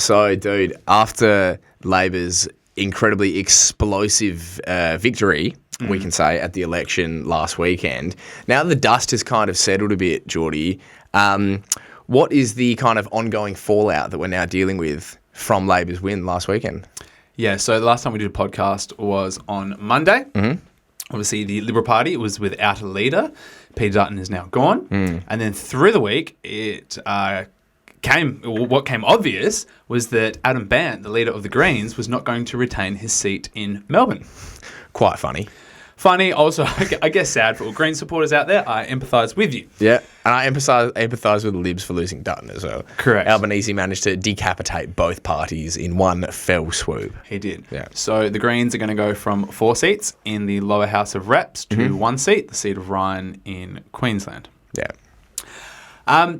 So, dude, after Labor's incredibly explosive victory, we can say, at the election last weekend, now the dust has kind of settled a bit, Jordie. What is the kind of ongoing fallout that we're now dealing with from Labor's win last weekend? Yeah, so the last time we did a podcast was on Monday. Mm-hmm. Obviously, the Liberal Party was without a leader. Peter Dutton is now gone. And then through the week, what came obvious was that Adam Bandt, the leader of the Greens, was not going to retain his seat in Melbourne. Quite funny. Funny, also, I guess sad for all Green supporters out there. I empathise with you. Yeah, and I empathise with the Libs for losing Dutton as well. Correct. Albanese managed to decapitate both parties in one fell swoop. He did. Yeah. So the Greens are going to go from 4 seats in the lower house of Reps to 1 seat, the seat of Ryan in Queensland. Yeah.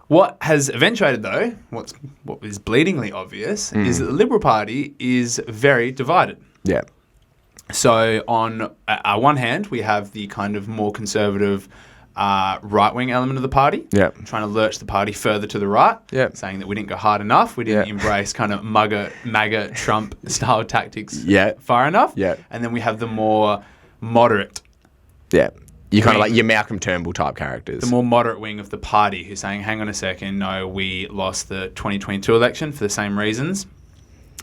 What has eventuated, though, what is bleedingly obvious, is that the Liberal Party is very divided. Yeah. So on one hand, we have the kind of more conservative right-wing element of the party, trying to lurch the party further to the right, saying that we didn't go hard enough, we didn't embrace kind of MAGA Trump-style tactics far enough. Yeah. And then we have the more moderate You kind of like your Malcolm Turnbull type characters. The more moderate wing of the party who's saying, hang on a second, no, we lost the 2022 election for the same reasons.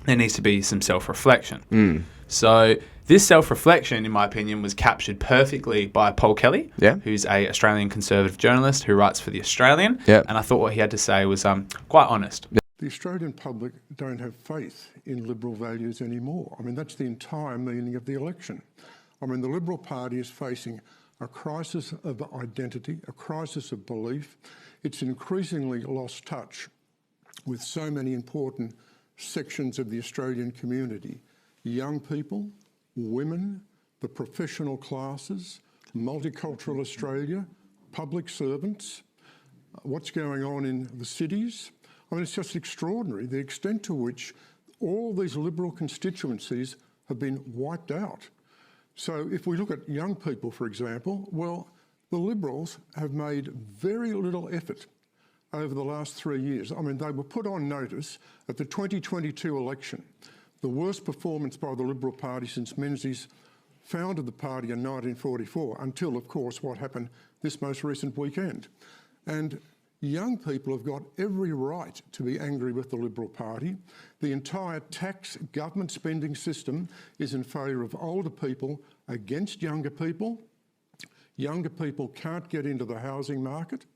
There needs to be some self-reflection. So this self-reflection, in my opinion, was captured perfectly by Paul Kelly, who's a Australian conservative journalist who writes for The Australian. And I thought what he had to say was quite honest. The Australian public don't have faith in Liberal values anymore. I mean, that's the entire meaning of the election. I mean, the Liberal Party is facing a crisis of identity, a crisis of belief. It's increasingly lost touch with so many important sections of the Australian community. Young people, women, the professional classes, multicultural Australia, public servants, what's going on in the cities. I mean, it's just extraordinary, the extent to which all these Liberal constituencies have been wiped out. So if we look at young people, for example, well, the Liberals have made very little effort over the last 3 years. I mean, they were put on notice at the 2022 election, the worst performance by the Liberal Party since Menzies founded the party in 1944, until, of course, what happened this most recent weekend. And young people have got every right to be angry with the Liberal Party. The entire tax government spending system is in favour of older people against younger people. Younger people can't get into the housing market.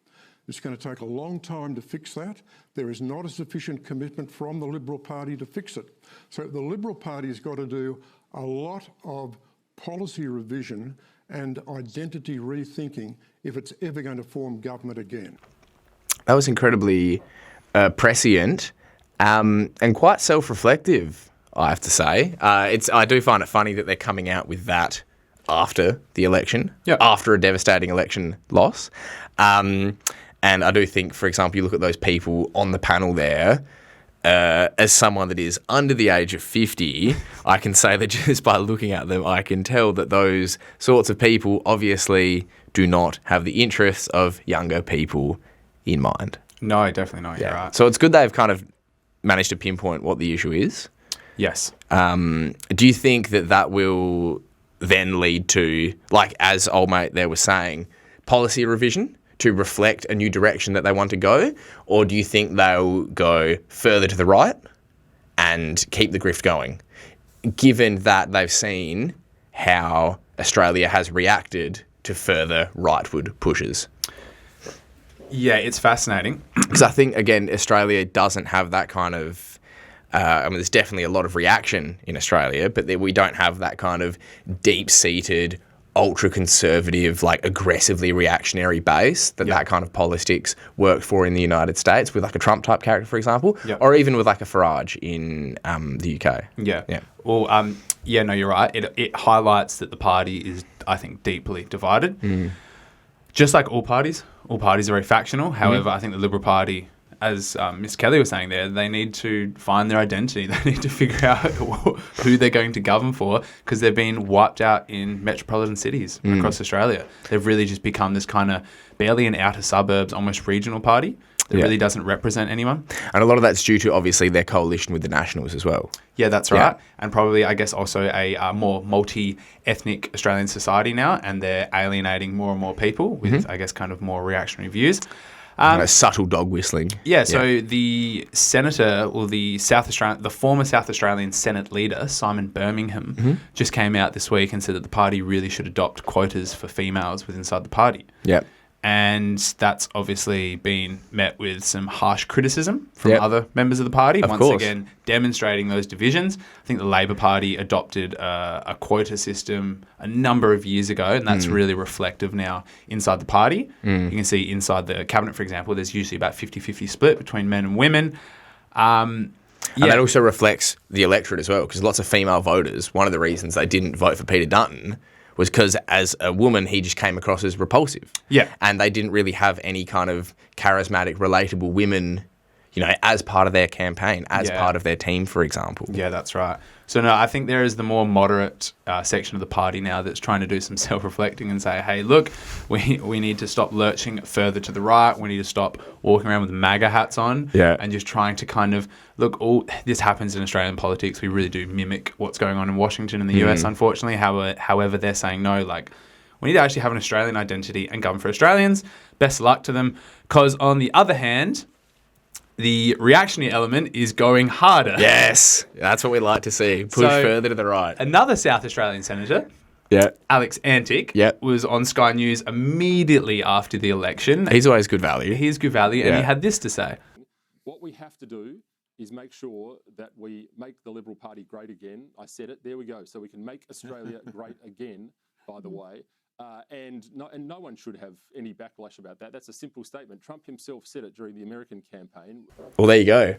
It's going to take a long time to fix that. There is not a sufficient commitment from the Liberal Party to fix it. So the Liberal Party has got to do a lot of policy revision and identity rethinking if it's ever going to form government again. That was incredibly prescient and quite self-reflective, I have to say. I do find it funny that they're coming out with that after the election, after a devastating election loss. And I do think, for example, you look at those people on the panel there, as someone that is under the age of 50, I can say that just by looking at them, I can tell that those sorts of people obviously do not have the interests of younger people in mind. No, definitely not. You're right. So it's good they've kind of managed to pinpoint what the issue is. Yes. Do you think that will then lead to, like as old mate there was saying, policy revision to reflect a new direction that they want to go? Or do you think they'll go further to the right and keep the grift going, given that they've seen how Australia has reacted to further rightward pushes? Yeah, it's fascinating. Because I think, again, Australia doesn't have that kind of... there's definitely a lot of reaction in Australia, but we don't have that kind of deep-seated, ultra-conservative, like aggressively reactionary base that kind of politics worked for in the United States with like a Trump-type character, for example, or even with like a Farage in the UK. Yeah. Well, no, you're right. It highlights that the party is, I think, deeply divided. Just like all parties are very factional. However, I think the Liberal Party, as Ms. Kelly was saying there, they need to find their identity. They need to figure out who they're going to govern for, because they've been wiped out in metropolitan cities across Australia. They've really just become this kind of barely an outer suburbs, almost regional party. that really doesn't represent anyone. And a lot of that's due to, obviously, their coalition with the Nationals as well. Yeah, that's right. And probably, I guess, also a more multi-ethnic Australian society now, and they're alienating more and more people with, I guess, kind of more reactionary views. Subtle dog whistling. Yeah, so the senator, or the former South Australian Senate leader, Simon Birmingham, just came out this week and said that the party really should adopt quotas for females inside the party. Yeah. And that's obviously been met with some harsh criticism from other members of the party, once again demonstrating those divisions. I think the Labor Party adopted a quota system a number of years ago, and that's really reflective now inside the party. You can see inside the cabinet, for example, there's usually about 50-50 split between men and women. And that also reflects the electorate as well, because lots of female voters, one of the reasons they didn't vote for Peter Dutton was because as a woman, he just came across as repulsive. Yeah. And they didn't really have any kind of charismatic, relatable women, as part of their campaign, as part of their team, for example. Yeah, that's right. So, no, I think there is the more moderate section of the party now that's trying to do some self-reflecting and say, hey, look, we need to stop lurching further to the right. We need to stop walking around with MAGA hats on and just trying to kind of, look, all this happens in Australian politics. We really do mimic what's going on in Washington and the US, unfortunately. However, they're saying, no, we need to actually have an Australian identity and govern for Australians. Best of luck to them. Because on the other hand, the reactionary element is going harder. Yes, that's what we like to see. Push further to the right. Another South Australian senator, Alex Antic, was on Sky News immediately after the election. He's always good value. He's good value, and he had this to say. What we have to do is make sure that we make the Liberal Party great again. I said it, there we go. So we can make Australia great again, by the way. And no one should have any backlash about that. That's a simple statement. Trump himself said it during the American campaign. Well, there you go.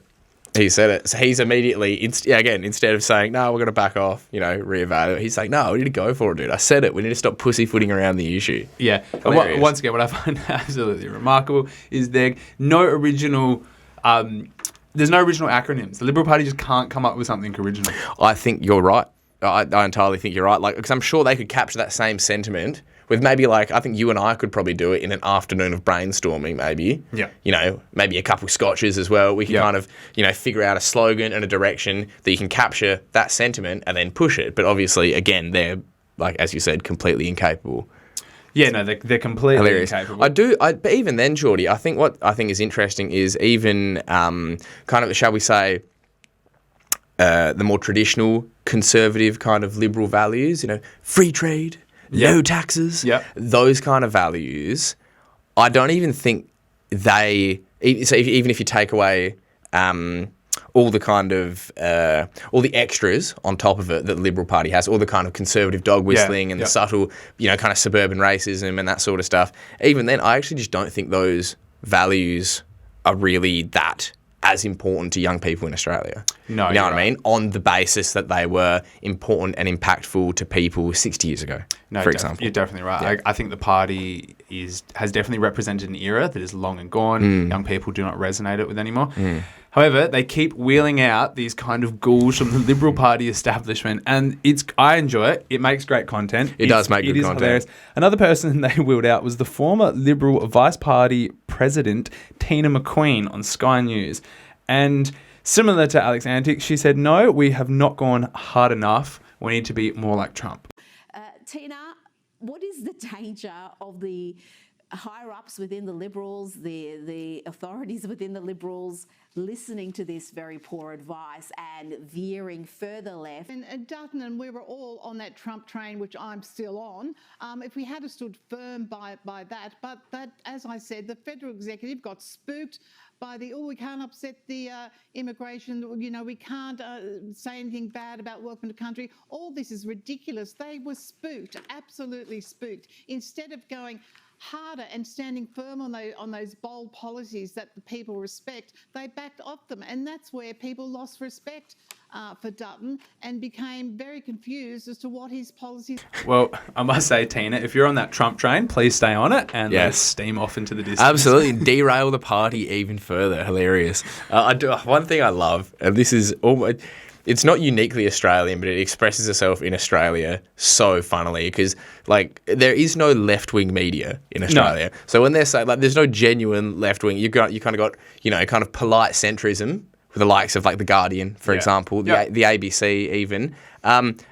He said it. So he's immediately, instead of saying, no, we're going to back off, reevaluate, he's like, no, we need to go for it, dude. I said it. We need to stop pussyfooting around the issue. Yeah. Once again, what I find absolutely remarkable is there's no original acronyms. The Liberal Party just can't come up with something original. I think you're right. I entirely think you're right. Because I'm sure they could capture that same sentiment with maybe I think you and I could probably do it in an afternoon of brainstorming, maybe. Yeah. Maybe a couple scotches as well. We can kind of, figure out a slogan and a direction that you can capture that sentiment and then push it. But obviously, again, they're, as you said, completely incapable. Yeah, no, they're completely incapable. But even then, Jordie, I think what I think is interesting is even kind of, shall we say, the more traditional conservative kind of liberal values, free trade, no taxes, those kind of values, I don't even think even if you take away all the kind of, all the extras on top of it that the Liberal Party has, all the kind of conservative dog whistling and the subtle, kind of suburban racism and that sort of stuff, even then, I actually just don't think those values are really that as important to young people in Australia. No, you know what I mean? On the basis that they were important and impactful to people 60 years ago, for example. You're definitely right. Yeah. I think the party has definitely represented an era that is long and gone. Young people do not resonate it with anymore. However, they keep wheeling out these kind of ghouls from the Liberal Party establishment, and I enjoy it. It makes great content. It does make good content. Hilarious. Another person they wheeled out was the former Liberal Vice Party President, Tina McQueen, on Sky News. And similar to Alex Antic, she said, no, we have not gone hard enough. We need to be more like Trump. Tina, what is the danger of the higher-ups within the Liberals, the authorities within the Liberals, listening to this very poor advice and veering further left? And Dutton and we were all on that Trump train, which I'm still on. If we had stood firm by that, but that, as I said, the federal executive got spooked by we can't upset the immigration, we can't say anything bad about welcome to country. All this is ridiculous. They were spooked, absolutely spooked. Instead of going harder and standing firm on those bold policies that the people respect, they backed off them. And that's where people lost respect for Dutton and became very confused as to what his policies. Well, I must say, Tina, if you're on that Trump train, please stay on it and let's steam off into the distance. Absolutely. Derail the party even further. Hilarious. One thing I love, and this is almost... it's not uniquely Australian, but it expresses itself in Australia so funnily because, like, there is no left-wing media in Australia. So when they're saying, like, there's no genuine left-wing, you kind of got, kind of polite centrism with the likes of, like, The Guardian, for example, the ABC even.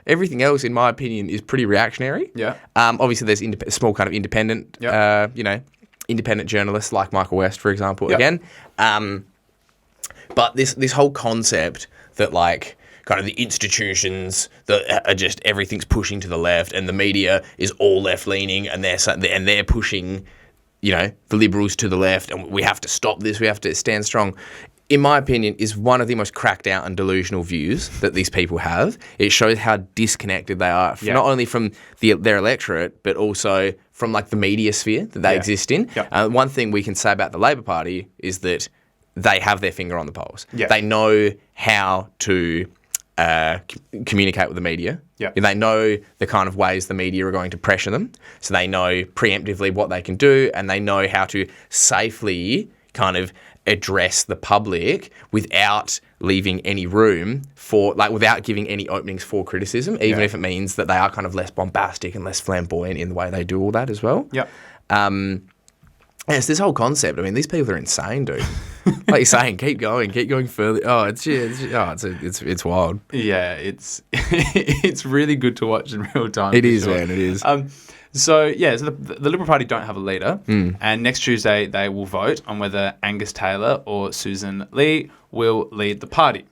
Everything else, in my opinion, is pretty reactionary. Yeah. Obviously, there's small kind of independent, independent journalists like Michael West, for example, again. But this whole concept that, like, kind of the institutions that are just everything's pushing to the left, and the media is all left leaning, and they're pushing, the Liberals to the left, and we have to stop this. We have to stand strong. In my opinion, is one of the most cracked out and delusional views that these people have. It shows how disconnected they are, not only from their electorate, but also from, like, the media sphere that they exist in. One thing we can say about the Labor Party is that they have their finger on the pulse. They know how to communicate with the media. They know the kind of ways the media are going to pressure them. So they know preemptively what they can do, and they know how to safely kind of address the public without leaving any room for, like, without giving any openings for criticism, even if it means that they are kind of less bombastic and less flamboyant in the way they do all that as well. And it's this whole concept. I mean, these people are insane, dude. Like you're saying, keep going further. Oh, it's wild. Yeah, it's really good to watch in real time. It is, man. It is. So the Liberal Party don't have a leader, and next Tuesday they will vote on whether Angus Taylor or Susan Lee will lead the party.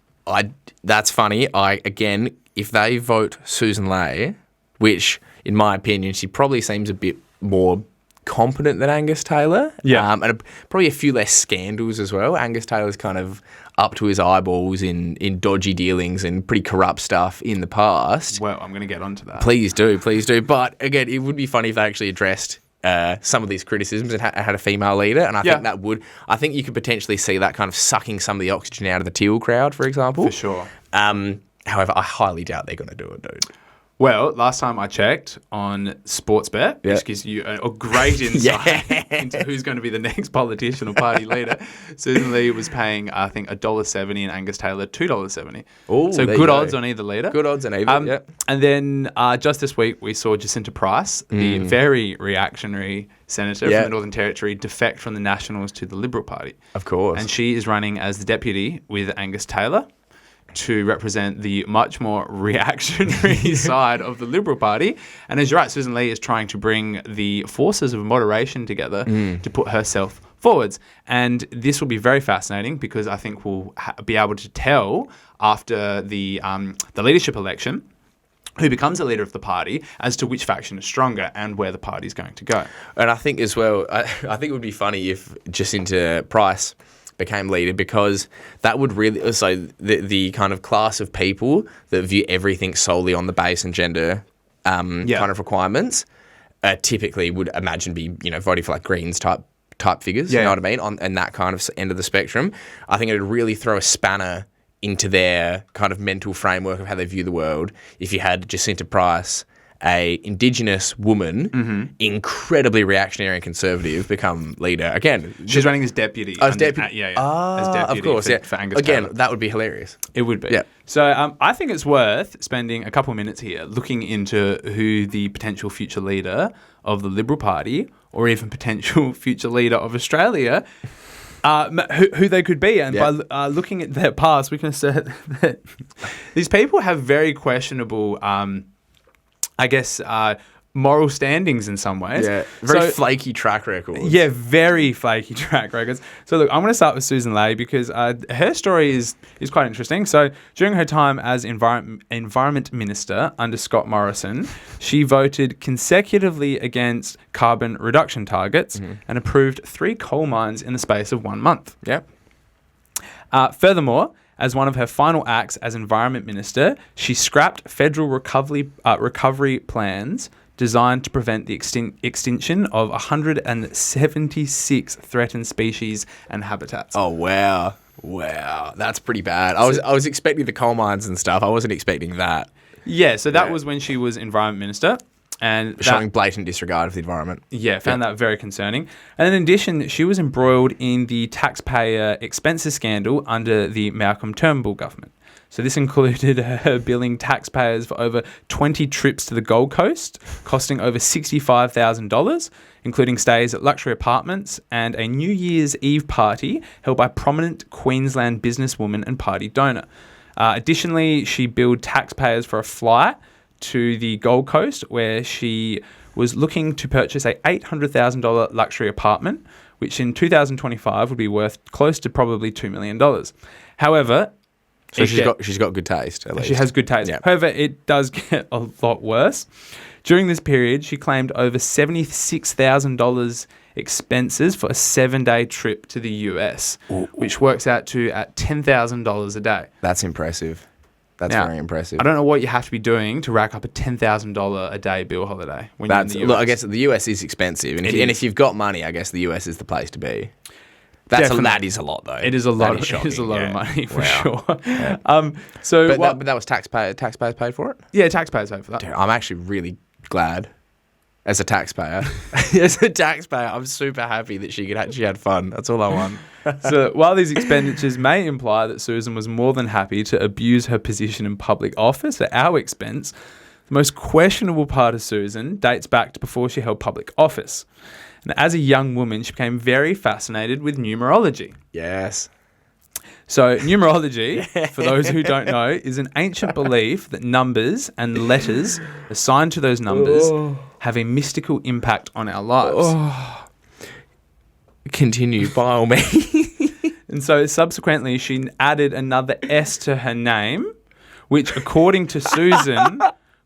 That's funny. Again, if they vote Susan Lee, which in my opinion she probably seems a bit more competent than Angus Taylor. And probably a few less scandals as well. Angus Taylor's kind of up to his eyeballs in dodgy dealings and pretty corrupt stuff in the past. Well, I'm going to get onto that. Please do. But again, it would be funny if they actually addressed some of these criticisms and had a female leader. And I think you could potentially see that kind of sucking some of the oxygen out of the Teal crowd, for example. For sure. However, I highly doubt they're going to do it, dude. Well, last time I checked on Sportsbet, which gives you a great insight into who's going to be the next politician or party leader, Susan Lee was paying, I think, $1.70 and Angus Taylor $2.70. Oh, so good odds on either leader. Good odds on either, And then just this week, we saw Jacinta Price, the very reactionary senator from the Northern Territory, defect from the Nationals to the Liberal Party. Of course. And she is running as the deputy with Angus Taylor to represent the much more reactionary side of the Liberal Party. And as you're right, Susan Lee is trying to bring the forces of moderation together to put herself forwards. And this will be very fascinating because I think we'll be able to tell after the leadership election who becomes the leader of the party as to which faction is stronger and where the party is going to go. And I think as well, I think it would be funny if Jacinta Price became leader, because that would really, so the kind of class of people that view everything solely on the base and gender kind of requirements typically would imagine be, voting for like Greens type figures, you know what I mean, on that kind of end of the spectrum. I think it would really throw a spanner into their kind of mental framework of how they view the world if you had Jacinta Price, a Indigenous woman, incredibly reactionary and conservative, become leader. Again, she's running as deputy. As deputy. As deputy, of course, for Angus Again, Taylor. that would be hilarious. It would be. Yeah. So I think it's worth spending a couple of minutes here looking into who the potential future leader of the Liberal Party, or even potential future leader of Australia, who they could be. And by looking at their past, we can assert that these people have very questionable moral standings in some ways. Yeah, very flaky track records. Yeah, very flaky track records. So look, I'm going to start with Susan Lee because her story is quite interesting. So during her time as Environment Minister under Scott Morrison, she voted consecutively against carbon reduction targets and approved 3 coal mines in the space of 1 month. Yep. Furthermore, as one of her final acts as Environment Minister, she scrapped federal recovery plans designed to prevent the extinction of 176 threatened species and habitats. Oh, wow. That's pretty bad. I was expecting the coal mines and stuff. I wasn't expecting that. Yeah, so that was when she was Environment Minister. And showing blatant disregard of the environment. Yeah, found that very concerning. And in addition, she was embroiled in the taxpayer expenses scandal under the Malcolm Turnbull government. So this included her billing taxpayers for over 20 trips to the Gold Coast, costing over $65,000, including stays at luxury apartments and a New Year's Eve party held by prominent Queensland businesswoman and party donor. Additionally, she billed taxpayers for a flight to the Gold Coast where she was looking to purchase a $800,000 luxury apartment, which in 2025 would be worth close to probably $2 million. However, So she's got good taste, at least. she has good taste. Yeah. However, it does get a lot worse. During this period, she claimed over $76,000 expenses for a 7-day trip to the US, which works out to at $10,000 a day. That's impressive. That's Now, very impressive. I don't know what you have to be doing to rack up a $10,000 a day bill holiday when you're in the US. Look, I guess the US is expensive, and if you've got money, I guess the US is the place to be. Definitely. That is a lot, though. It is a lot. It is shocking, a lot of yeah. money for Wow. sure. Yeah. But that was taxpayers paid for it. yeah, taxpayers pay for that. Dude, I'm actually really glad. As a taxpayer, I'm super happy that she had fun. That's all I want. So while these expenditures may imply that Susan was more than happy to abuse her position in public office at our expense, the most questionable part of Susan dates back to before she held public office. And as a young woman, she became very fascinated with numerology. Yes. So numerology, for those who don't know, is an ancient belief that numbers and letters assigned to those numbers have a mystical impact on our lives. Continue, by all means. And so subsequently, she added another S to her name, which, according to Susan,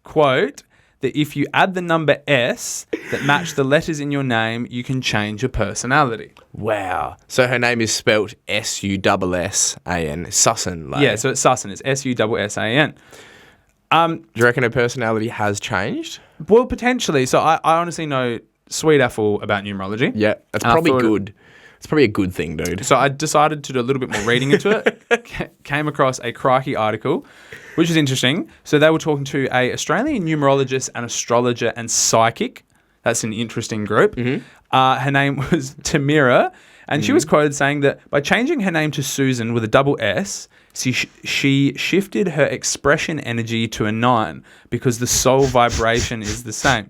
quote, that if you add the number S that match the letters in your name, you can change your personality. Wow. So her name is spelt S-U-S-S-A-N. Susan. Like. Yeah, so it's Susan. It's S-U-S-S-A-N. Do you reckon her personality has changed? Well, potentially. So I honestly know sweet effle about numerology. Yeah, that's And I probably thought good. It's probably a good thing, dude. So I decided to do a little bit more reading into it. Came across a crikey article, which is interesting. So they were talking to a Australian numerologist, an astrologer, and psychic. That's an interesting group. Mm-hmm. Her name was Tamira, and she was quoted saying that by changing her name to Susan with a double S, she shifted her expression energy to a 9 because the soul vibration is the same.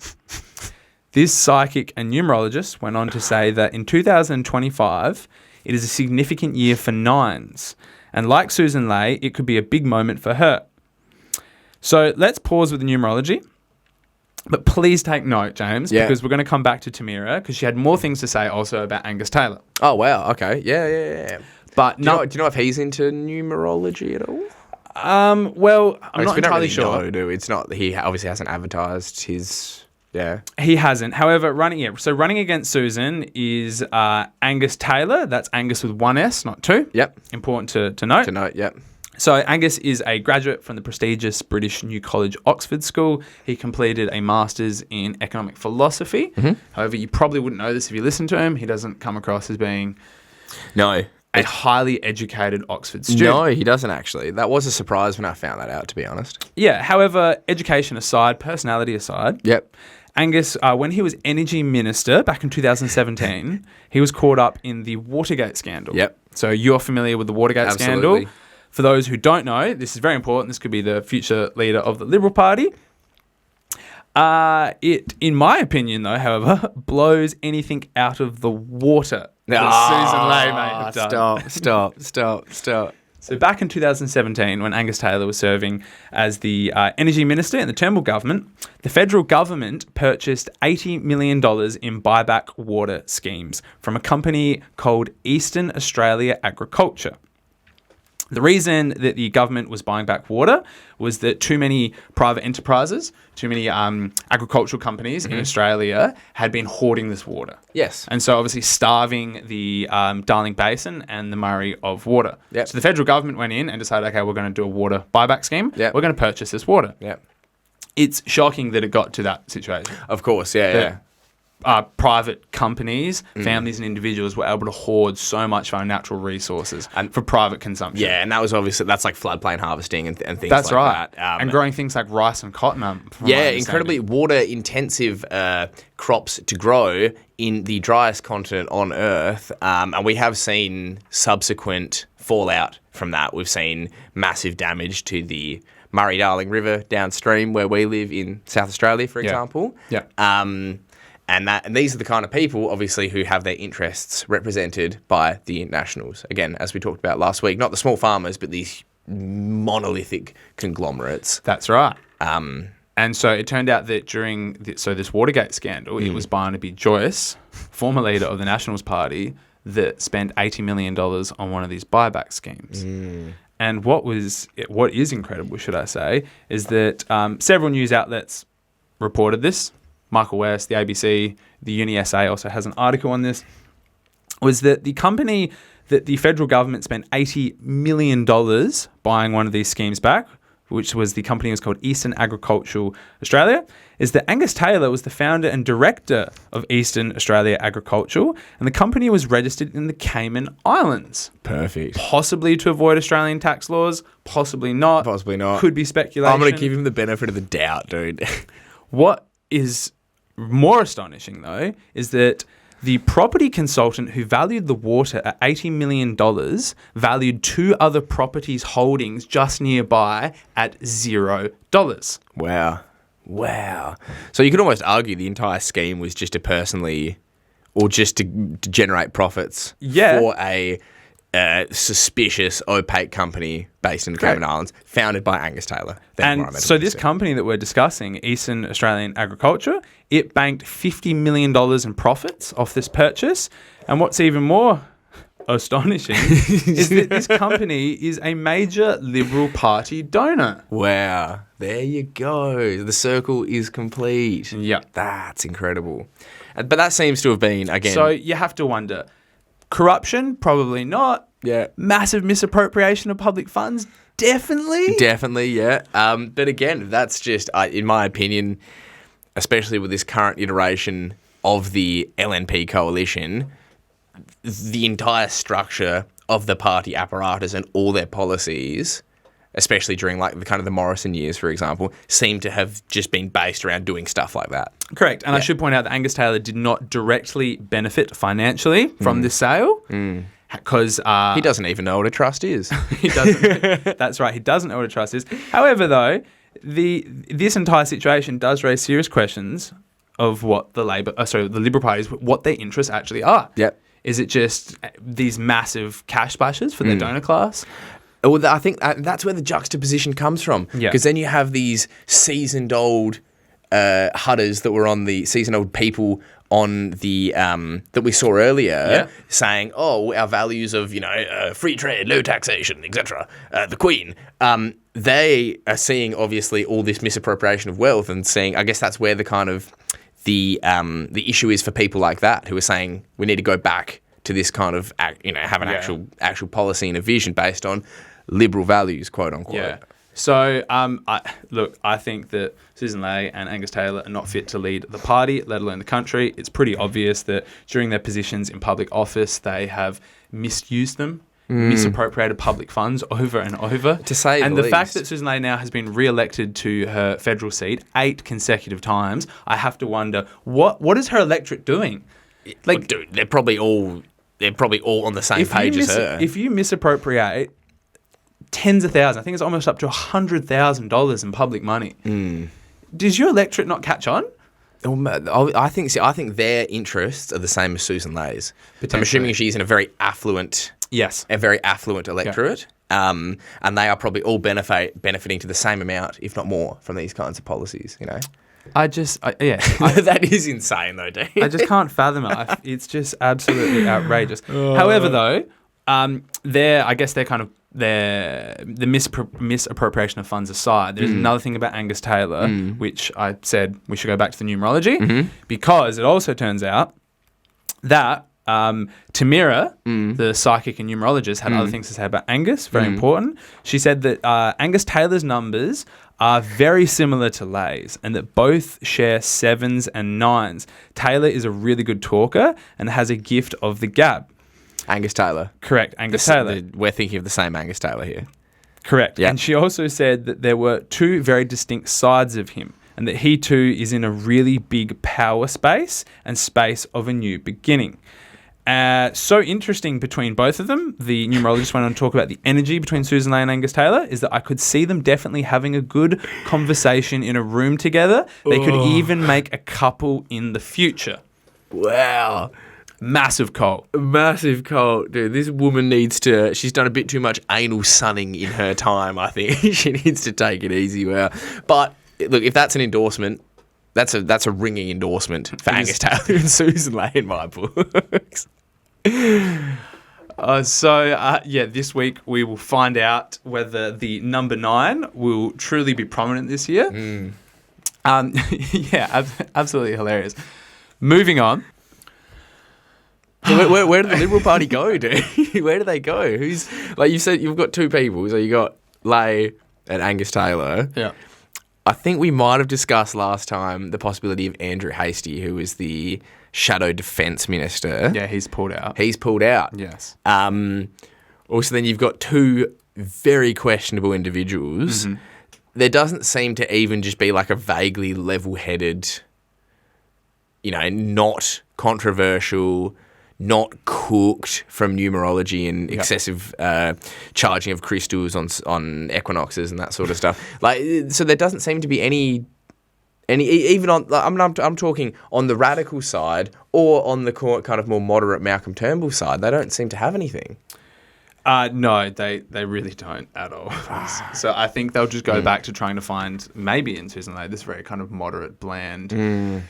This psychic and numerologist went on to say that in 2025, it is a significant year for 9s. And like Susan Lay, it could be a big moment for her. So let's pause with the numerology. But please take note, James, because we're going to come back to Tamira because she had more things to say also about Angus Taylor. Oh, wow. Okay. Yeah. But Do you know if he's into numerology at all? Well, I'm not entirely sure. No, it's not. He obviously hasn't advertised his. Yeah. He hasn't. However, running against Susan is Angus Taylor. That's Angus with 1 S, not 2. Yep. Important to note. To note, yep. So Angus is a graduate from the prestigious British New College, Oxford School. He completed a master's in economic philosophy. Mm-hmm. However, you probably wouldn't know this if you listen to him. He doesn't come across as being a highly educated Oxford student. No, he doesn't actually. That was a surprise when I found that out, to be honest. Yeah. However, education aside, personality aside. Yep. Angus, when he was energy minister back in 2017, he was caught up in the Watergate scandal. Yep. So you're familiar with the Watergate Absolutely. scandal. For those who don't know, this is very important. This could be the future leader of the Liberal Party. It, in my opinion, though, however, blows anything out of the water that Susan Lay may have done. Stop. So back in 2017, when Angus Taylor was serving as the energy minister in the Turnbull government, the federal government purchased $80 million in buyback water schemes from a company called Eastern Australia Agriculture. The reason that the government was buying back water was that too many private enterprises, too many agricultural companies in Australia had been hoarding this water. Yes. And so obviously starving the Darling Basin and the Murray of water. Yep. So the federal government went in and decided, okay, we're going to do a water buyback scheme. Yep. We're going to purchase this water. Yep. It's shocking that it got to that situation. Of course, yeah. private companies, families and individuals were able to hoard so much of our natural resources and for private consumption. Yeah, and that was obviously, that's like floodplain harvesting and things That's like right. that. And growing things like rice and cotton. From my Yeah, understanding. incredibly water-intensive crops to grow in the driest continent on Earth. And we have seen subsequent fallout from that. We've seen massive damage to the Murray-Darling River downstream where we live in South Australia, for example. Yeah. And these are the kind of people, obviously, who have their interests represented by the Nationals. Again, as we talked about last week, not the small farmers, but these monolithic conglomerates. That's right. And so it turned out that during this Watergate scandal, it was Barnaby Joyce, former leader of the Nationals Party, that spent $80 million on one of these buyback schemes. And what is incredible, should I say, is that several news outlets reported this. Michael West, the ABC, the Uni SA also has an article on this, was that the company that the federal government spent $80 million buying one of these schemes back, which was the company was called Eastern Agricultural Australia, is that Angus Taylor was the founder and director of Eastern Australia Agricultural, and the company was registered in the Cayman Islands. Perfect. Possibly to avoid Australian tax laws, possibly not. Possibly not. Could be speculation. I'm going to give him the benefit of the doubt, dude. What is more astonishing, though, is that the property consultant who valued the water at $80 million valued two other properties holdings just nearby at $0. Wow. So you could almost argue the entire scheme was just to generate profits for a suspicious, opaque company based in the Cayman Islands, founded by Angus Taylor. And so this company that we're discussing, Eastern Australian Agriculture, it banked $50 million in profits off this purchase. And what's even more astonishing is that this company is a major Liberal Party donor. Wow. There you go. The circle is complete. Yeah. That's incredible. But that seems to have been, again... So you have to wonder... Corruption? Probably not. Yeah. Massive misappropriation of public funds? Definitely. Definitely, yeah. But again, that's just, in my opinion, especially with this current iteration of the LNP coalition, the entire structure of the party apparatus and all their policies, especially during like the Morrison years, for example, seem to have just been based around doing stuff like that. Correct. And I should point out that Angus Taylor did not directly benefit financially from this sale because... he doesn't even know what a trust is. He doesn't. That's right. He doesn't know what a trust is. However, though, this entire situation does raise serious questions of what the Liberal Party's, what their interests actually are. Yep. Is it just these massive cash splashes for their donor class? Well, I think that's where the juxtaposition comes from. Yeah. Because then you have these seasoned old hutters that were on the seasoned old people on the that we saw earlier saying, oh, our values of free trade, low taxation, etc. The Queen. They are seeing obviously all this misappropriation of wealth and seeing. I guess that's where the kind of the issue is for people like that who are saying we need to go back to this kind of have an actual policy and a vision based on liberal values, quote unquote. Yeah. So, I think that Susan Ley and Angus Taylor are not fit to lead the party, let alone the country. It's pretty obvious that during their positions in public office, they have misused them, misappropriated public funds over and over. To say and the the fact least. that Susan Ley now has been re-elected to her federal seat 8 consecutive times, I have to wonder, what is her electorate doing? Like, dude, they're probably all on the same page as her. If you misappropriate tens of thousands, I think it's almost up to $100,000 in public money, does your electorate not catch on? I think so. I think their interests are the same as Susan Lay's. I'm assuming she's in a very affluent, electorate, and they are probably all benefiting to the same amount, if not more, from these kinds of policies. That is insane, though, dude. I just can't fathom it. It's just absolutely outrageous. However, though, the misappropriation of funds aside, there's another thing about Angus Taylor, which I said we should go back to the numerology, because it also turns out that Tamira, the psychic and numerologist, had other things to say about Angus, very important. She said that Angus Taylor's numbers are very similar to Lay's and that both share 7s and 9s. Taylor is a really good talker and has a gift of the gab. Angus Taylor. Correct, Angus Taylor. We're thinking of the same Angus Taylor here. Correct. Yep. And she also said that there were two very distinct sides of him and that he too is in a really big power space and space of a new beginning. So interesting between both of them, the numerologist went on to talk about the energy between Susan Ley and Angus Taylor, is that I could see them definitely having a good conversation in a room together. They could even make a couple in the future. Wow. Massive cult. Massive cult. Dude, this woman she's done a bit too much anal sunning in her time, I think. She needs to take it easy. Wow. But, look, if that's an endorsement, that's a ringing endorsement for Angus Taylor and Susan Ley in my books. This week we will find out whether the number 9 will truly be prominent this year. Absolutely hilarious. Moving on. So where did the Liberal Party go, dude? Where do they go? Who's, like you said, you've got two people. So you got Ley and Angus Taylor. Yeah. I think we might have discussed last time the possibility of Andrew Hastie, who is the Shadow Defence Minister. Yeah, he's pulled out. He's pulled out. Yes. Also, then you've got two very questionable individuals. Mm-hmm. There doesn't seem to even just be like a vaguely level-headed, not controversial, not cooked from numerology and excessive charging of crystals on equinoxes and that sort of stuff. So there doesn't seem to be any even on. I'm talking on the radical side or on the kind of more moderate Malcolm Turnbull side. They don't seem to have anything. No, they really don't at all. So I think they'll just go back to trying to find maybe in Susan Ley this very kind of moderate, bland.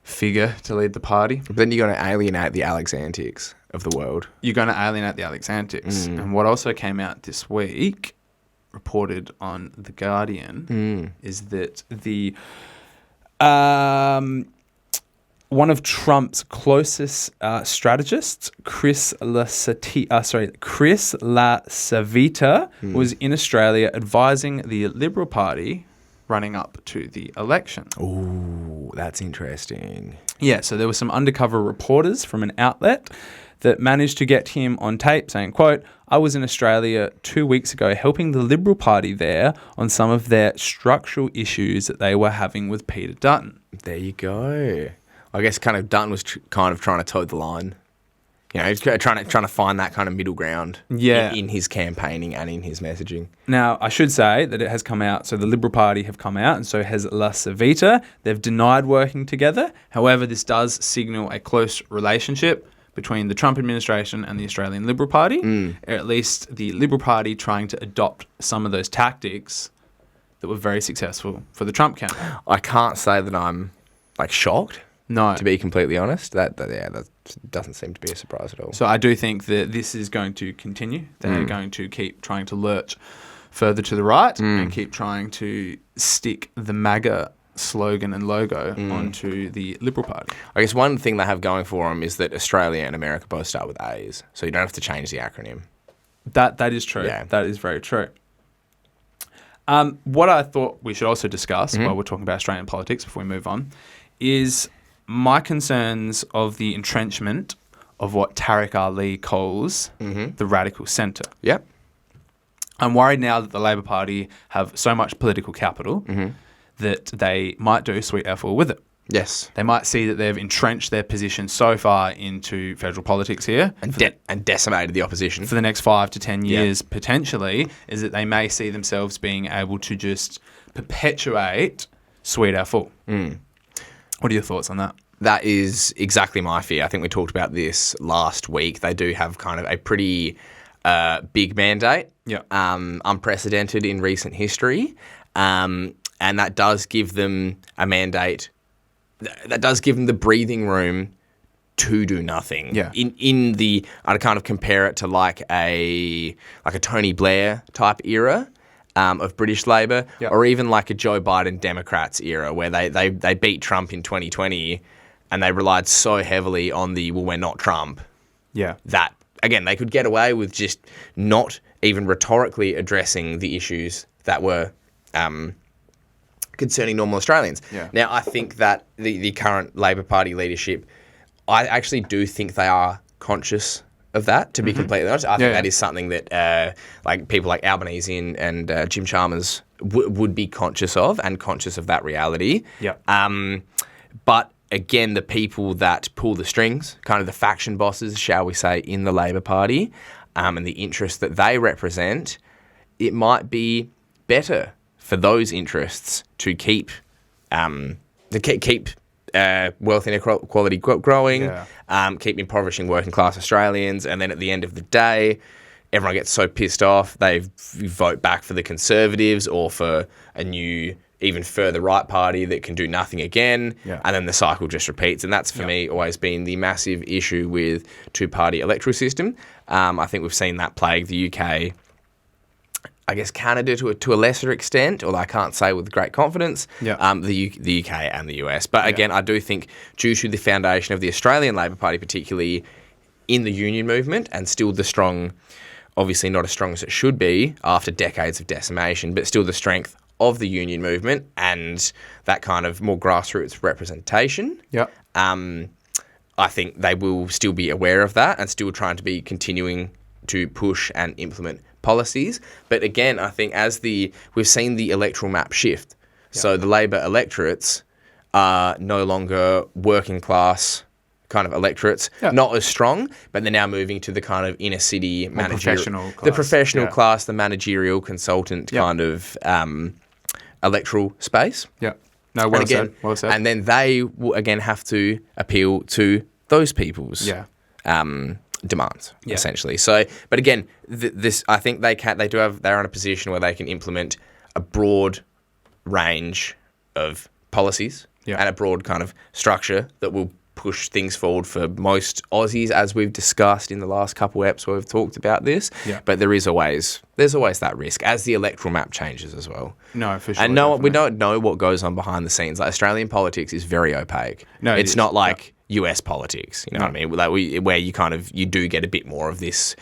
Figure to lead the party. But then you're going to alienate the Alexantics of the world. You're going to alienate the Alexantics. And what also came out this week, reported on The Guardian, is that the one of Trump's closest strategists, Chris LaCivita, was in Australia advising the Liberal Party running up to the election. Ooh, that's interesting. Yeah, so there were some undercover reporters from an outlet that managed to get him on tape saying, quote, "I was in Australia 2 weeks ago helping the Liberal Party there on some of their structural issues that they were having with Peter Dutton." There you go. I guess kind of Dutton was kind of trying to toe the line. He's trying to find that kind of middle ground in his campaigning and in his messaging. Now, I should say that it has come out, so the Liberal Party have come out, and so has LaCivita. They've denied working together. However, this does signal a close relationship between the Trump administration and the Australian Liberal Party, or at least the Liberal Party trying to adopt some of those tactics that were very successful for the Trump campaign. I can't say that I'm shocked. No. To be completely honest, that doesn't seem to be a surprise at all. So I do think that this is going to continue. They're going to keep trying to lurch further to the right and keep trying to stick the MAGA slogan and logo onto the Liberal Party. I guess one thing they have going for them is that Australia and America both start with A's, so you don't have to change the acronym. That is true. Yeah. That is very true. What I thought we should also discuss while we're talking about Australian politics before we move on is my concerns of the entrenchment of what Tariq Ali calls the radical centre. Yep. I'm worried now that the Labor Party have so much political capital that they might do sweet F-all with it. Yes. They might see that they've entrenched their position so far into federal politics here. And decimated the opposition. For the next 5 to 10 years, potentially, is that they may see themselves being able to just perpetuate sweet F-all. What are your thoughts on that? That is exactly my fear. I think we talked about this last week. They do have kind of a pretty big mandate, unprecedented in recent history, and that does give them a mandate. That does give them the breathing room to do nothing. Yeah. I'd kind of compare it to like a Tony Blair type era. Of British Labor, or even like a Joe Biden Democrats era where they beat Trump in 2020 and they relied so heavily on well, we're not Trump, Yeah. that, again, they could get away with just not even rhetorically addressing the issues that were concerning normal Australians. Yeah. Now, I think that the current Labor Party leadership, I actually do think they are conscious of that, to be completely honest. I think that is something that like people like Albanese and Jim Chalmers would be conscious of, and conscious of that reality. Yeah. But again, the people that pull the strings, kind of the faction bosses, shall we say, in the Labor Party, and the interests that they represent, it might be better for those interests to keep wealth inequality growing, keep impoverishing working class Australians, and then at the end of the day, everyone gets so pissed off they vote back for the Conservatives or for a new, even further right party that can do nothing again, and then the cycle just repeats. And that's, for me, always been the massive issue with two-party electoral system. I think we've seen that plague the UK, I guess Canada to a lesser extent, although I can't say with great confidence, the UK and the US. But again, I do think due to the foundation of the Australian Labor Party, particularly in the union movement, and still the strong, obviously not as strong as it should be after decades of decimation, but still the strength of the union movement and that kind of more grassroots representation. I think they will still be aware of that and still trying to be continuing to push and implement policies. But again, I think we've seen the electoral map shift. So the Labor electorates are no longer working class kind of electorates, not as strong, but they're now moving to the kind of inner city managerial, class, the managerial consultant kind of electoral space. No, well said. Well said. And then they will again have to appeal to those people's demands, essentially. So, but again, this, I think they're in a position where they can implement a broad range of policies and a broad kind of structure that will push things forward for most Aussies, as we've discussed in the last couple of eps where we've talked about this. But there's always that risk as the electoral map changes as well. No, for sure. And we don't know what goes on behind the scenes. Like, Australian politics is very opaque. No, it's not like US politics, you know what I mean? Like where you do get a bit more of this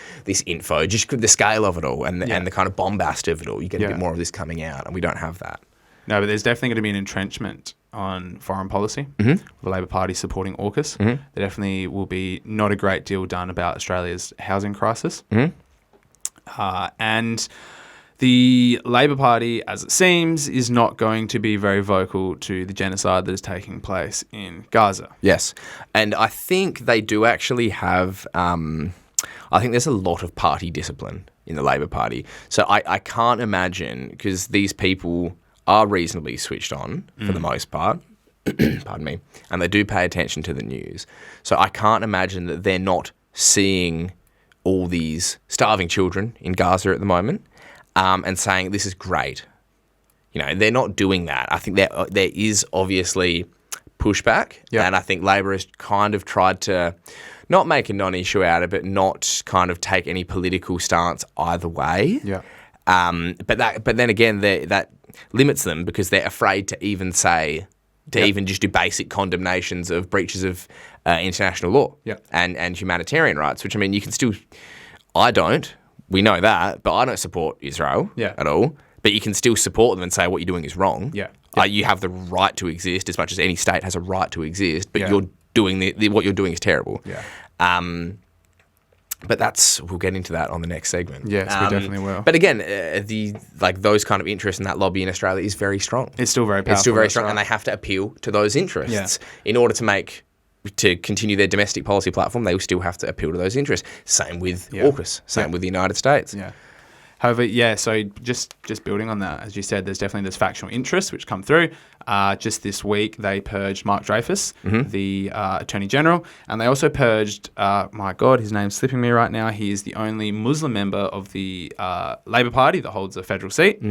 info, just the scale of it all and the kind of bombast of it all. You get a bit more of this coming out, and we don't have that. No, but there's definitely going to be an entrenchment on foreign policy. The Labor Party supporting AUKUS. There definitely will be not a great deal done about Australia's housing crisis. And the Labor Party, as it seems, is not going to be very vocal to the genocide that is taking place in Gaza. Yes. And I think they do actually have... I think there's a lot of party discipline in the Labor Party. So I can't imagine, because these people are reasonably switched on for the most part, pardon me, and they do pay attention to the news. So I can't imagine that they're not seeing all these starving children in Gaza at the moment and saying, this is great. You know, they're not doing that. I think there is obviously pushback, and I think Labor has kind of tried to not make a non-issue out of it, not kind of take any political stance either way. But then again, that limits them because they're afraid to even even just do basic condemnations of breaches of international law and humanitarian rights, which, I mean, you can still... we know that, but I don't support Israel at all. But you can still support them and say what you're doing is wrong. You have the right to exist as much as any state has a right to exist, but you're doing what you're doing is terrible. But we'll get into that on the next segment. Yes, we definitely will. But again, those kind of interests and that lobby in Australia is very strong. It's still very powerful. It's still very strong, and they have to appeal to those interests in order to continue their domestic policy platform. They will still have to appeal to those interests. Same with AUKUS. Same with the United States. However, so just building on that, as you said, there's definitely this factional interests which come through. Just this week, they purged Mark Dreyfus, the Attorney General, and they also purged, my God, his name's slipping me right now. He is the only Muslim member of the Labor Party that holds a federal seat.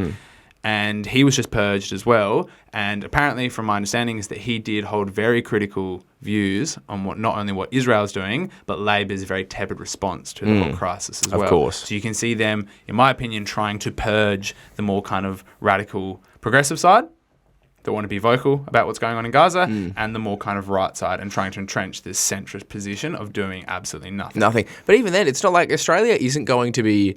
And he was just purged as well. And apparently, from my understanding, is that he did hold very critical views on not only what Israel's doing, but Labor's very tepid response to the whole crisis as well. Of course. So you can see them, in my opinion, trying to purge the more kind of radical progressive side. that want to be vocal about what's going on in Gaza, and the more kind of right side and trying to entrench this centrist position of doing absolutely nothing. Nothing. But even then, it's not like Australia isn't going to be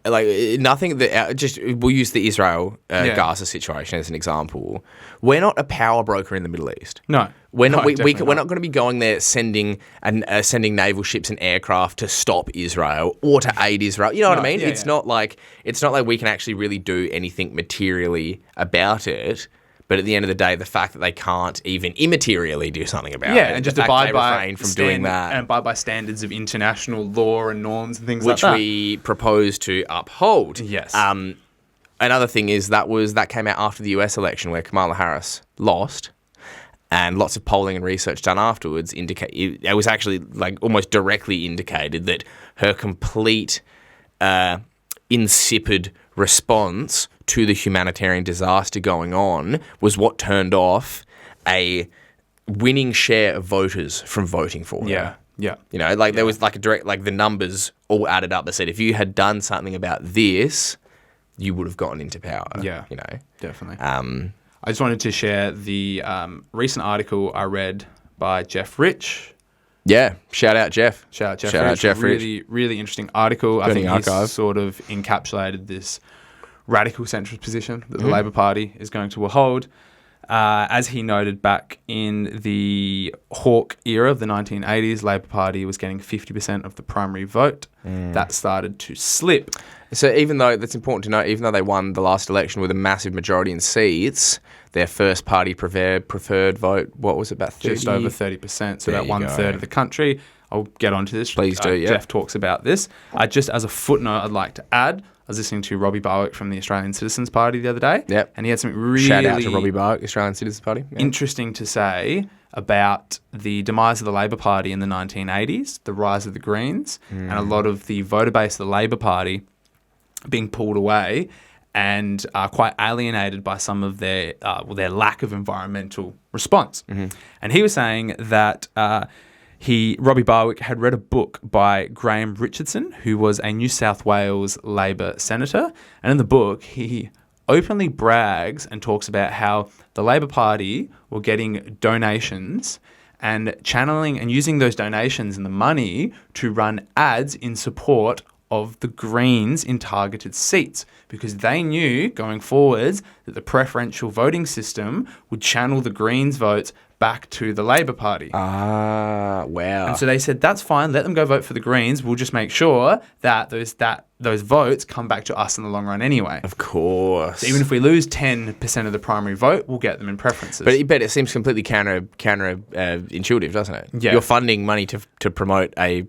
like nothing that just we'll use the Israel Gaza situation as an example. We're not a power broker in the Middle East. No. We're not. No, We're not going to be going there sending naval ships and aircraft to stop Israel or to aid Israel. You know what I mean? Yeah, it's not like we can actually really do anything materially about it. But at the end of the day, the fact that they can't even immaterially do something about it, and just the fact abide they by refrain from doing that, and abide by standards of international law and norms and things which like that. we propose to uphold. Yes. Another thing is that came out after the US election where Kamala Harris lost, and lots of polling and research done afterwards it was actually like almost directly indicated that her complete insipid response to the humanitarian disaster going on was what turned off a winning share of voters from voting for her. Yeah. You know, like there was like a direct, like the numbers all added up that said if you had done something about this, you would have gotten into power. Yeah. You know, Definitely. I just wanted to share the recent article I read by Jeff Rich. yeah. Shout out Jeff. Shout out Shout Jeff Rich. Rich. Really, really interesting article. I Burning think archive. he's sort of encapsulated this radical centrist position that the Labor Party is going to hold. As he noted, back in the Hawke era of the 1980s, Labor Party was getting 50% of the primary vote. That started to slip. So even though that's important to note, even though they won the last election with a massive majority in seats, their first party preferred vote, what was it, about 30? Just over 30%, so There about you 1/3 go. of the country. I'll get onto this. Please do, yeah. Jeff talks about this. Just as a footnote, I'd like to add, I was listening to Robbie Barwick from the Australian Citizens Party the other day. Yep. And he had some really Shout out to Robbie Barwick, Australian Citizens Party. Yeah. interesting to say about the demise of the Labor Party in the 1980s, the rise of the Greens, and a lot of the voter base of the Labor Party being pulled away and quite alienated by some of their lack of environmental response. And he was saying that Robbie Barwick had read a book by Graham Richardson, who was a New South Wales Labor senator. And in the book, he openly brags and talks about how the Labor Party were getting donations and channeling and using those donations and the money to run ads in support of the Greens in targeted seats, because they knew going forwards that the preferential voting system would channel the Greens votes back to the Labor Party. Ah, wow. And so they said, that's fine, let them go vote for the Greens. We'll just make sure that those votes come back to us in the long run anyway. Of course. So even if we lose 10% of the primary vote, we'll get them in preferences. But it seems completely counterintuitive, doesn't it? Yeah. You're funding money to promote a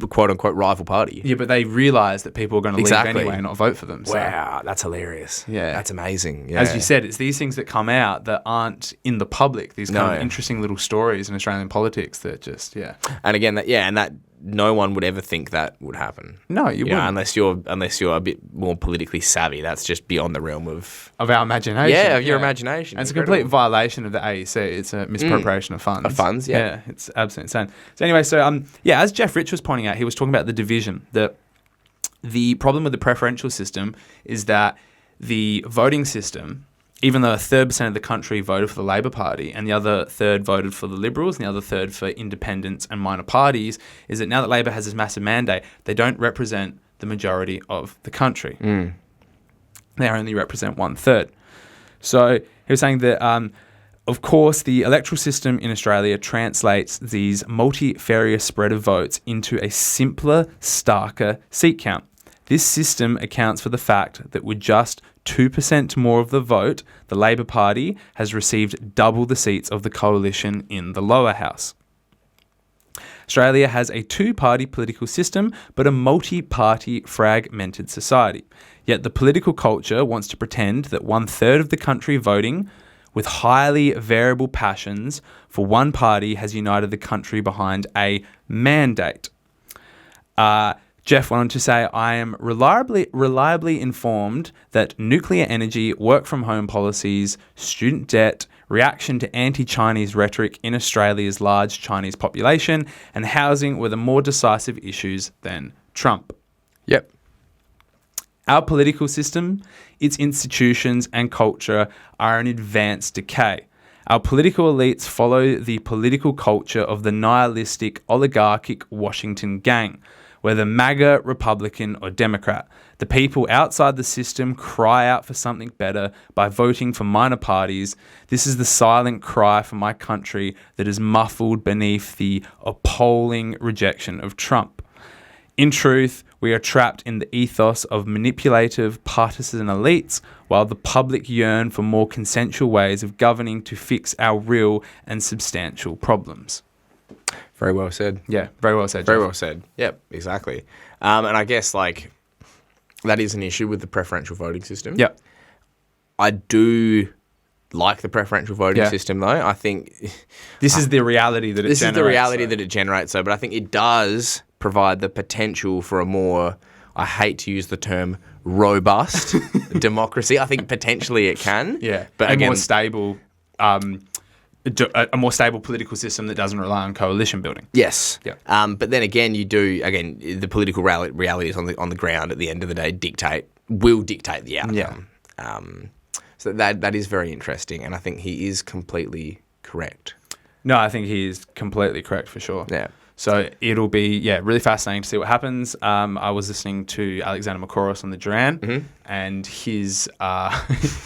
quote-unquote rival party. yeah, but they realised that people are going to Exactly. leave anyway and not vote for them. So. Wow, that's hilarious. Yeah. That's amazing. Yeah. As you said, it's these things that come out that aren't in the public, these kind of interesting little stories in Australian politics that just, And again, that no one would ever think that would happen. No, you know, wouldn't. unless you're a bit more politically savvy. That's just beyond the realm of Of our imagination. Yeah, of your imagination. And it's a Incredible. complete violation of the AEC. It's a misappropriation of funds. Of funds, yeah. Yeah, it's absolutely insane. So anyway, as Jeff Rich was pointing out, he was talking about the division. The problem with the preferential system is that the voting system, even though 1/3% of the country voted for the Labor Party and the other third voted for the Liberals and the other third for independents and minor parties, is that now that Labor has this massive mandate, they don't represent the majority of the country. They only represent 1/3. So he was saying that, of course, the electoral system in Australia translates these multifarious spread of votes into a simpler, starker seat count. This system accounts for the fact that with just 2% more of the vote, the Labor Party has received double the seats of the coalition in the lower house. Australia has a two-party political system, but a multi-party fragmented society. Yet the political culture wants to pretend that 1/3 of the country voting with highly variable passions for one party has united the country behind a mandate. Jeff went on to say, I am reliably informed that nuclear energy, work-from-home policies, student debt, reaction to anti-Chinese rhetoric in Australia's large Chinese population, and housing were the more decisive issues than Trump. Yep. Our political system, its institutions and culture are in advanced decay. Our political elites follow the political culture of the nihilistic, oligarchic Washington gang, whether MAGA, Republican or Democrat. The people outside the system cry out for something better by voting for minor parties. This is the silent cry for my country that is muffled beneath the appalling rejection of Trump. In truth, we are trapped in the ethos of manipulative partisan elites while the public yearn for more consensual ways of governing to fix our real and substantial problems. Very well said. Yeah, very well said. Very Jeff. well said. Yep, exactly. And I guess like that is an issue with the preferential voting system. Yep. I do like the preferential voting Yeah. system though. I think This is the reality that it generates. this is the reality though. that it generates though, but I think it does provide the potential for a more, I hate to use the term robust democracy. I think potentially it can. Yeah, But a again, more stable, a more stable political system that doesn't rely on coalition building. yes. Yeah. But then again, the political realities on the ground at the end of the day will dictate the outcome. So that is very interesting, and I think he is completely correct. No, I think he is completely correct for sure. Yeah. So it'll be, really fascinating to see what happens. I was listening to Alexander Macoros on the Duran, and his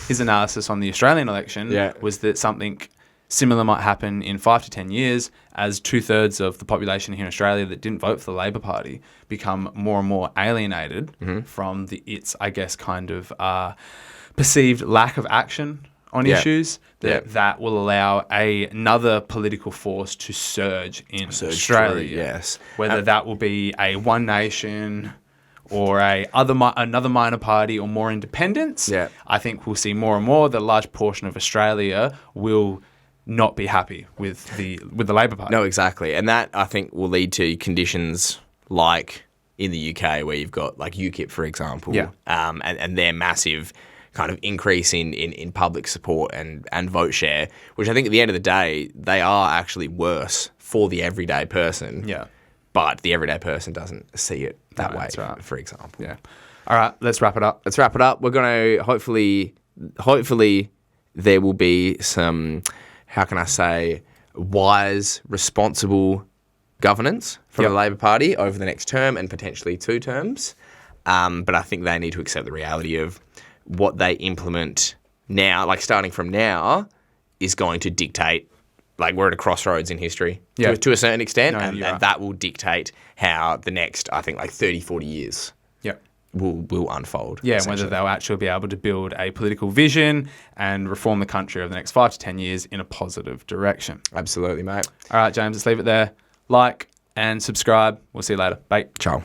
his analysis on the Australian election was that something similar might happen in 5 to 10 years as 2/3 of the population here in Australia that didn't vote for the Labor Party become more and more alienated from its, I guess, kind of perceived lack of action on issues. That will allow another political force to surge in Australia. True, yes. Whether that will be a One Nation or another minor party or more independence. Yeah. I think we'll see more and more that a large portion of Australia will not be happy with the Labor Party. No, exactly. And that, I think, will lead to conditions like in the UK where you've got like UKIP, for example, and their massive kind of increase in public support and vote share, which I think at the end of the day, they are actually worse for the everyday person. Yeah. But the everyday person doesn't see it that No, way, that's right. for example. Yeah. All right, let's wrap it up. Let's wrap it up. We're going to hopefully there will be some, how can I say, wise, responsible governance from the Labor Party over the next term and potentially 2 terms. But I think they need to accept the reality of what they implement now, like starting from now, is going to dictate, like we're at a crossroads in history to a certain extent, and that will dictate how the next, I think, like 30, 40 years will unfold. Yeah, and whether they'll actually be able to build a political vision and reform the country over the next 5 to 10 years in a positive direction. Absolutely, mate. All right, James, let's leave it there. Like and subscribe. We'll see you later. Bye. Ciao.